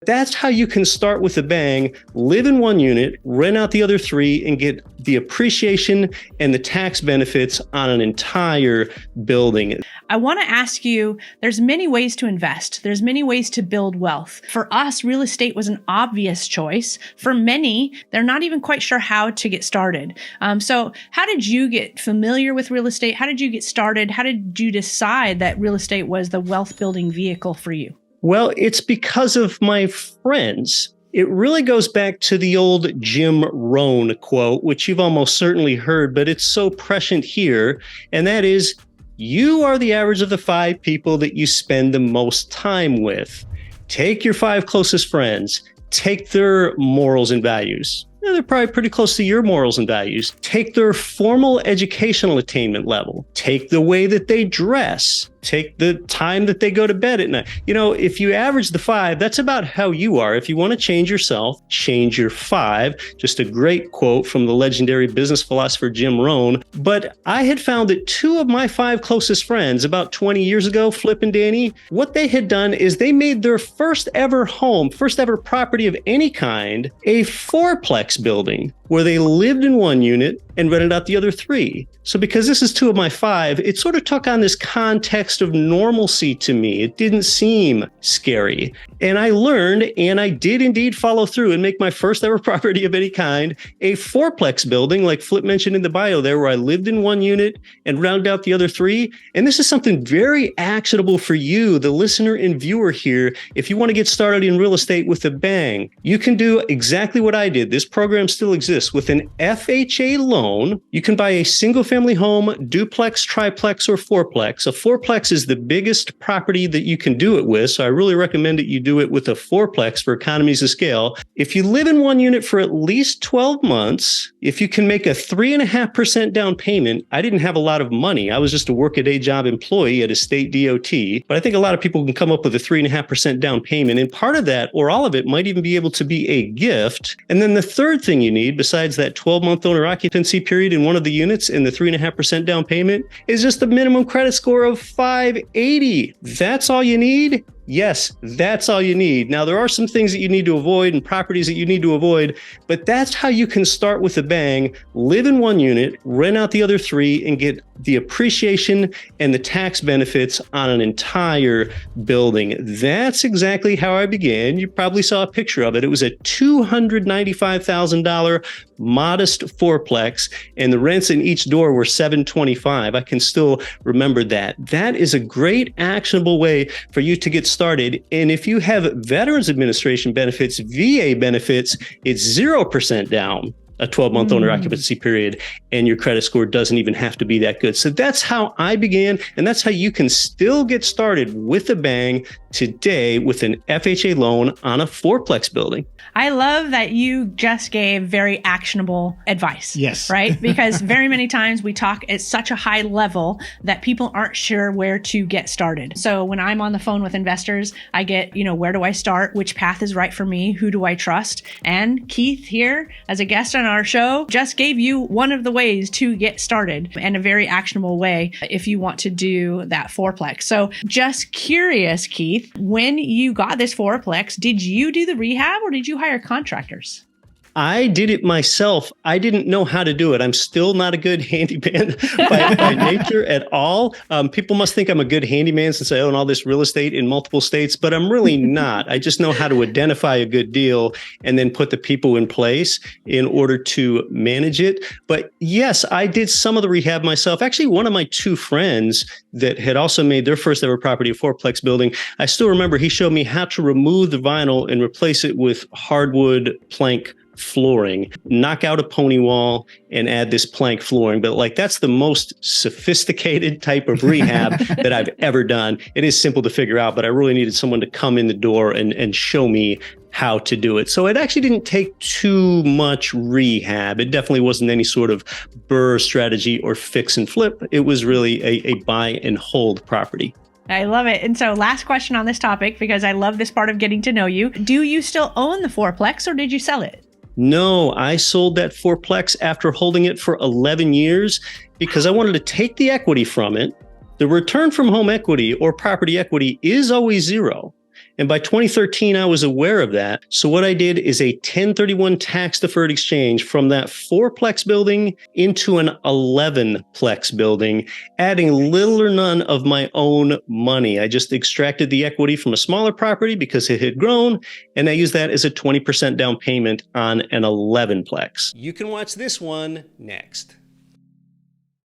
That's how you can start with a bang, live in one unit, rent out the other three, and get the appreciation and the tax benefits on an entire building. I want to ask you, there's many ways to invest. There's many ways to build wealth. For us, real estate was an obvious choice. For many, they're not even quite sure how to get started. So how did you get familiar with real estate? How did you get started? How did you decide that real estate was the wealth building vehicle for you? Well, it's because of my friends. It really goes back to the old Jim Rohn quote, which you've almost certainly heard, but it's so prescient here. And that is, you are the average of the 5 people that you spend the most time with. Take your 5 closest friends, take their morals and values. They're probably pretty close to your morals and values. Take their formal educational attainment level. Take the way that they dress. Take the time that they go to bed at night. You know, if you average the 5, that's about how you are. If you want to change yourself, change your 5. Just a great quote from the legendary business philosopher Jim Rohn. But I had found that 2 of my 5 closest friends about 20 years ago, Flip and Danny, what they had done is they made their first ever home, first ever property of any kind, a fourplex building where they lived in one unit and rented out the other 3. So because this is 2 of my 5, it sort of took on this context of normalcy to me. It didn't seem scary. And I learned, and I did indeed follow through and make my first ever property of any kind, a fourplex building, like Flip mentioned in the bio there, where I lived in one unit and rented out the other 3. And this is something very actionable for you, the listener and viewer here. If you want to get started in real estate with a bang, you can do exactly what I did. This program still exists. With an FHA loan, you can buy a single-family home, duplex, triplex, or fourplex. A fourplex is the biggest property that you can do it with, so I really recommend that you do it with a fourplex for economies of scale. If you live in one unit for at least 12 months, if you can make a 3.5% down payment, I didn't have a lot of money. I was just a work-a-day job employee at a state DOT, but I think a lot of people can come up with a 3.5% down payment, and part of that, or all of it, might even be able to be a gift. And then the third thing you need, besides that 12-month owner occupancy period in one of the units and the 3.5% down payment, is just a minimum credit score of 580. That's all you need? Yes, that's all you need. Now, there are some things that you need to avoid and properties that you need to avoid, but that's how you can start with a bang, live in one unit, rent out the other 3, and get the appreciation and the tax benefits on an entire building. That's exactly how I began. You probably saw a picture of it. It was a $295,000 modest fourplex, and the rents in each door were $725. I can still remember that. That is a great actionable way for you to get started. And if you have Veterans Administration benefits, VA benefits, it's 0% down, a 12-month owner occupancy period, and your credit score doesn't even have to be that good. So that's how I began, and that's how you can still get started with a bang today with an FHA loan on a fourplex building. I love that you just gave very actionable advice. Yes. Right? Because very many times we talk at such a high level that people aren't sure where to get started. So when I'm on the phone with investors, I get, where do I start? Which path is right for me? Who do I trust? And Keith here, as a guest on our show, just gave you one of the ways to get started, and a very actionable way if you want to do that fourplex. So just curious, Keith, when you got this fourplex, did you do the rehab or did you hire contractors? I did it myself. I didn't know how to do it. I'm still not a good handyman by nature at all. People must think I'm a good handyman since I own all this real estate in multiple states, but I'm really not. I just know how to identify a good deal and then put the people in place in order to manage it. But yes, I did some of the rehab myself. Actually, one of my 2 friends that had also made their first ever property a fourplex building, I still remember he showed me how to remove the vinyl and replace it with hardwood plank flooring, knock out a pony wall and add this plank flooring. But that's the most sophisticated type of rehab that I've ever done. It is simple to figure out, but I really needed someone to come in the door and show me how to do it. So it actually didn't take too much rehab. It definitely wasn't any sort of BRRRR strategy or fix and flip. It was really a buy and hold property. I love it. And so last question on this topic, because I love this part of getting to know you. Do you still own the fourplex or did you sell it? No, I sold that fourplex after holding it for 11 years because I wanted to take the equity from it. The return from home equity or property equity is always 0. And by 2013, I was aware of that. So what I did is a 1031 tax-deferred exchange from that fourplex building into an 11plex building, adding little or none of my own money. I just extracted the equity from a smaller property because it had grown, and I used that as a 20% down payment on an 11plex. You can watch this one next.